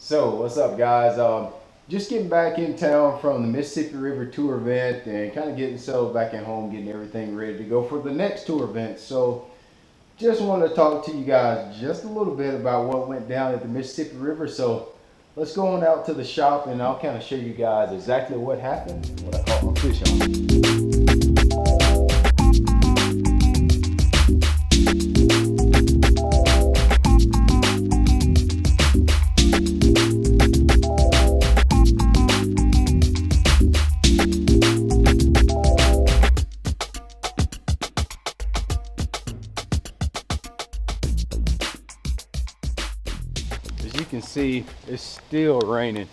So, what's up, guys? Just getting back in town from the Mississippi River Tour event and kind of getting settled back at home, getting everything ready to go for the next tour event. So, just wanted to talk to you guys just a little bit about what went down at the Mississippi River. So, let's go on out to the shop and I'll kind of show you guys exactly what happened, what I caught my fish on. As you can see, it's still raining.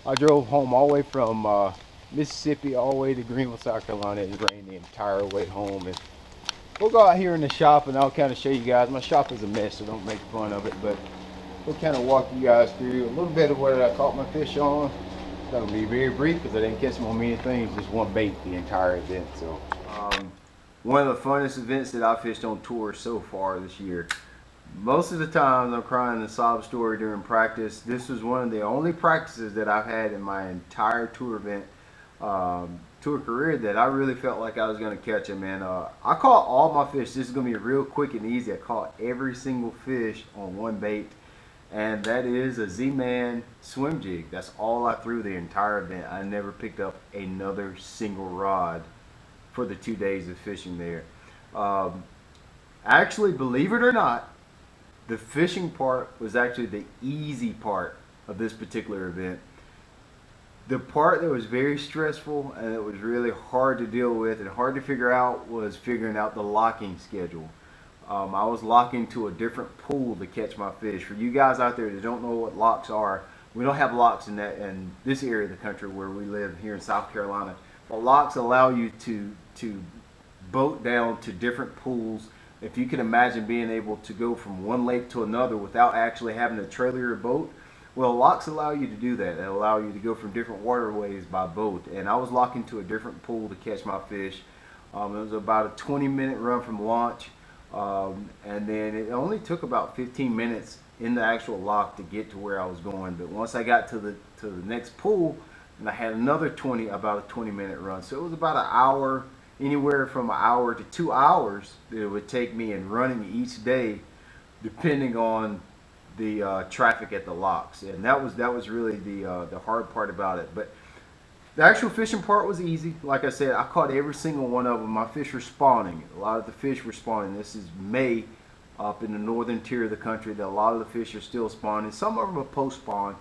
I drove home all the way from Mississippi all the way to Greenville, South Carolina. It rained the entire way home. And we'll go out here in the shop and I'll kind of show you guys. My shop is a mess, so don't make fun of it. But we'll kind of walk you guys through a little bit of what I caught my fish on. It's going to be very brief because I didn't catch them on many things. Just one bait the entire event. So one of the funnest events that I fished on tour so far this year. Most of the times I'm crying a sob story during practice. This was one of the only practices that I've had in my entire tour event, tour career that I really felt like I was going to catch them. And I caught all my fish. This is going to be real quick and easy. I caught every single fish on one bait, and that is a Z-Man swim jig. That's all I threw the entire event. I never picked up another single rod for the 2 days of fishing there. Actually, believe it or not, the fishing part was actually the easy part of this particular event. The part that was very stressful and it was really hard to deal with and hard to figure out was figuring out the locking schedule. I was locking to a different pool to catch my fish. For you guys out there that don't know what locks are, we don't have locks in this area of the country where we live here in South Carolina. But locks allow you to boat down to different pools. If you can imagine being able to go from one lake to another without actually having to trailer your boat, well, locks allow you to do that. They allow you to go from different waterways by boat. And I was locking to a different pool to catch my fish. It was about a 20-minute run from launch. And then it only took about 15 minutes in the actual lock to get to where I was going. But once I got to the next pool, and I had another about a 20-minute run. So it was about an hour, anywhere from an hour to 2 hours that it would take me in running each day, depending on the traffic at the locks. And that was really the hard part about it. But the actual fishing part was easy. Like I said, I caught every single one of them. My fish were spawning. A lot of the fish were spawning. This is May up in the northern tier of the country. That a lot of the fish are still spawning. Some of them are post spawn,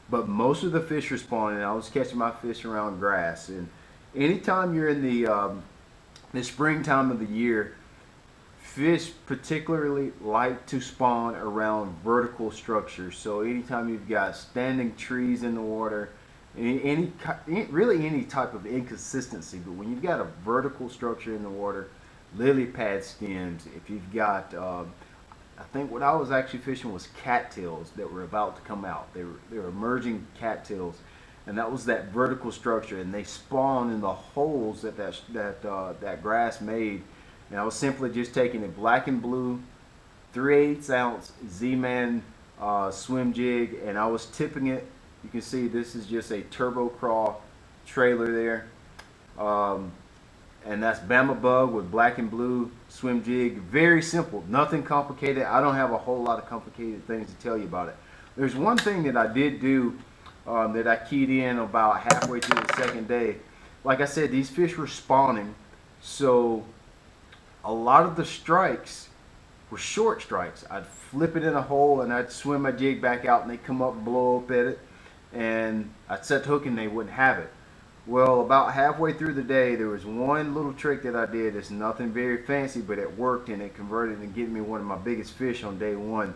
but most of the fish are spawning. I was catching my fish around grass. And anytime you're in the springtime of the year, fish particularly like to spawn around vertical structures. So anytime you've got standing trees in the water, really any type of inconsistency, but when you've got a vertical structure in the water, lily pad stems, if you've got, I think what I was actually fishing was cattails that were about to come out. They were emerging cattails, and that was that vertical structure, and they spawn in the holes that grass made. And I was simply just taking a black and blue 3/8 ounce Z-Man swim jig, and I was tipping it. You can see this is just a Turbo Craw trailer there, and that's Bama Bug with black and blue swim jig. Very simple, nothing complicated. I don't have a whole lot of complicated things to tell you about it. There's one thing that I did do that I keyed in about halfway through the second day. Like I said, these fish were spawning, so a lot of the strikes were short strikes. I'd flip it in a hole and I'd swim my jig back out and they'd come up and blow up at it, and I'd set the hook and they wouldn't have it. Well, about halfway through the day, there was one little trick that I did. It's nothing very fancy, but it worked, and it converted and gave me one of my biggest fish on day one.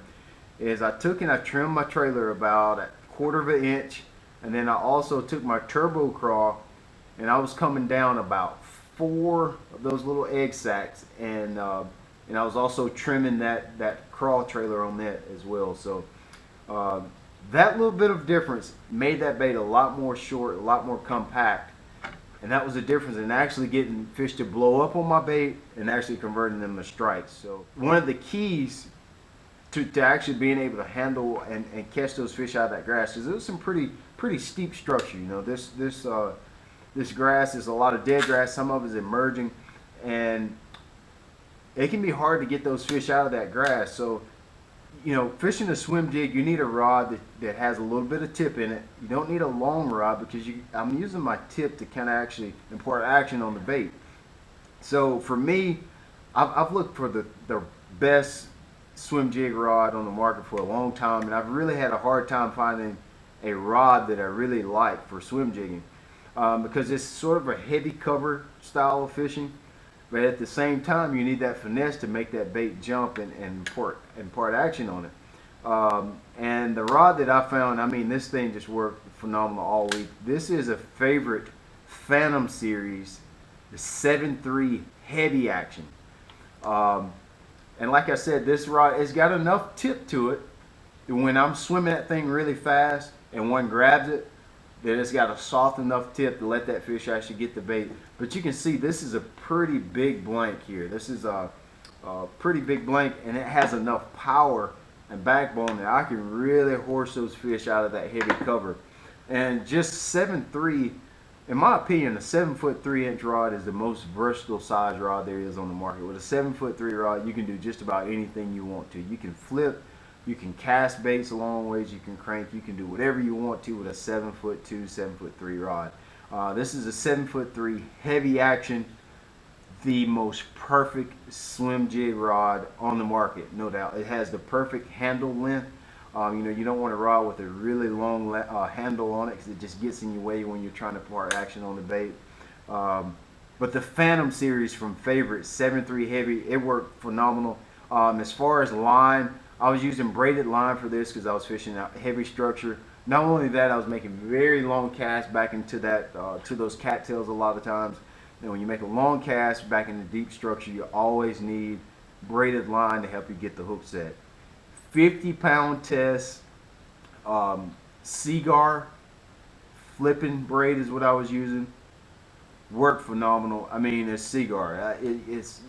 Is I took and I trimmed my trailer about a quarter of an inch, and then I also took my Turbo Craw and I was coming down about 4 of those little egg sacs, and I was also trimming that craw trailer on that as well. So that little bit of difference made that bait a lot more short, a lot more compact, and that was the difference in actually getting fish to blow up on my bait and actually converting them to strikes. So one of the keys to actually being able to handle and catch those fish out of that grass, because it was some pretty steep structure. This grass is a lot of dead grass. Some of it is emerging, and it can be hard to get those fish out of that grass. So, fishing a swim jig, you need a rod that has a little bit of tip in it. You don't need a long rod, because I'm using my tip to kind of actually impart action on the bait. So for me, I've looked for the best swim jig rod on the market for a long time, and I've really had a hard time finding a rod that I really like for swim jigging, because it's sort of a heavy cover style of fishing, but at the same time you need that finesse to make that bait jump and impart action on it. And the rod that I found, I mean, this thing just worked phenomenal all week. This is a favorite Phantom series, the 7.3 heavy action. And like I said, this rod, it's got enough tip to it that when I'm swimming that thing really fast and one grabs it, that it's got a soft enough tip to let that fish actually get the bait. But you can see this is a pretty big blank here. This is a pretty big blank, and it has enough power and backbone that I can really horse those fish out of that heavy cover. And just 7.3, in my opinion, a 7'3" rod is the most versatile size rod there is on the market. With a 7'3" rod, you can do just about anything you want to. You can flip, you can cast baits a long ways, you can crank, you can do whatever you want to with a 7'2", 7'3" rod. This is a 7'3" heavy action, the most perfect swim jig rod on the market, no doubt. It has the perfect handle length. You don't want a rod with a really long handle on it, because it just gets in your way when you're trying to impart action on the bait. But the Phantom series from Favorite, 7.3 heavy, it worked phenomenal. As far as line, I was using braided line for this because I was fishing a heavy structure. Not only that, I was making very long casts back into that to those cattails a lot of times. And when you make a long cast back in the deep structure, you always need braided line to help you get the hook set. 50-pound test, Seaguar flipping braid is what I was using. Worked phenomenal. I mean, it's Seaguar. It's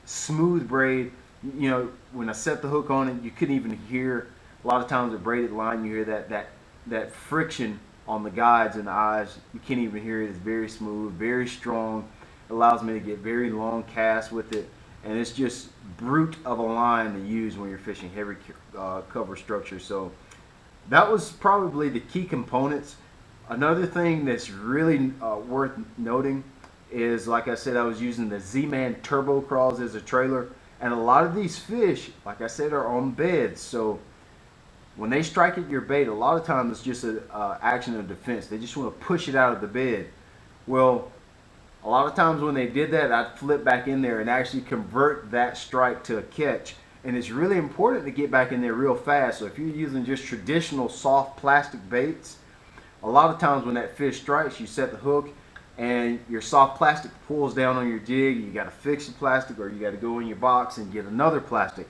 smooth braid. When I set the hook on it, you couldn't even hear. A lot of times with braided line, you hear that friction on the guides and the eyes. You can't even hear it. It's very smooth, very strong. It allows me to get very long casts with it. And it's just brute of a line to use when you're fishing heavy cover structure. So that was probably the key components. Another thing that's really worth noting is, like I said, I was using the Z-Man Turbo Craws as a trailer. And a lot of these fish, like I said, are on beds. So when they strike at your bait, a lot of times it's just an action of defense. They just want to push it out of the bed. Well, a lot of times when they did that, I'd flip back in there and actually convert that strike to a catch. And it's really important to get back in there real fast. So if you're using just traditional soft plastic baits, a lot of times when that fish strikes, you set the hook and your soft plastic pulls down on your jig. You got to fix the plastic, or you got to go in your box and get another plastic.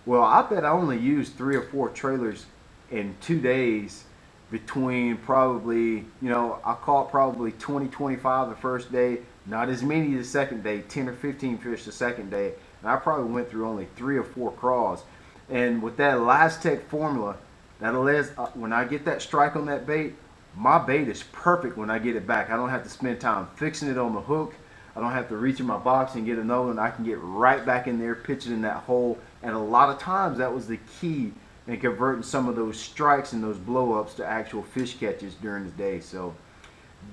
Well, I bet I only used 3 or 4 trailers in 2 days, between probably, I caught probably 20, 25 the first day, not as many the second day, 10 or 15 fish the second day, and I probably went through only 3 or 4 craws. And with that ElaZtech formula, when I get that strike on that bait, my bait is perfect when I get it back. I don't have to spend time fixing it on the hook. I don't have to reach in my box and get another one. I can get right back in there, pitch it in that hole. And a lot of times that was the key in converting some of those strikes and those blow-ups to actual fish catches during the day. So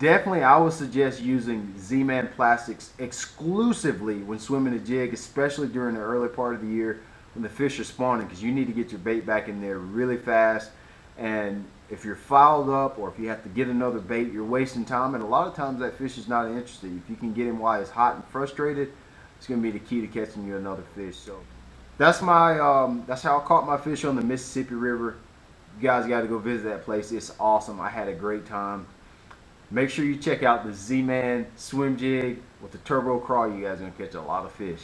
definitely I would suggest using Z-Man plastics exclusively when swimming a jig, especially during the early part of the year when the fish are spawning, because you need to get your bait back in there really fast. And if you're fouled up, or if you have to get another bait, you're wasting time. And a lot of times that fish is not interested. If you can get him while he's hot and frustrated, it's going to be the key to catching you another fish. So that's that's how I caught my fish on the Mississippi River. You guys got to go visit that place. It's awesome. I had a great time. Make sure you check out the Z-Man swim jig with the Turbo Craw. You guys are going to catch a lot of fish.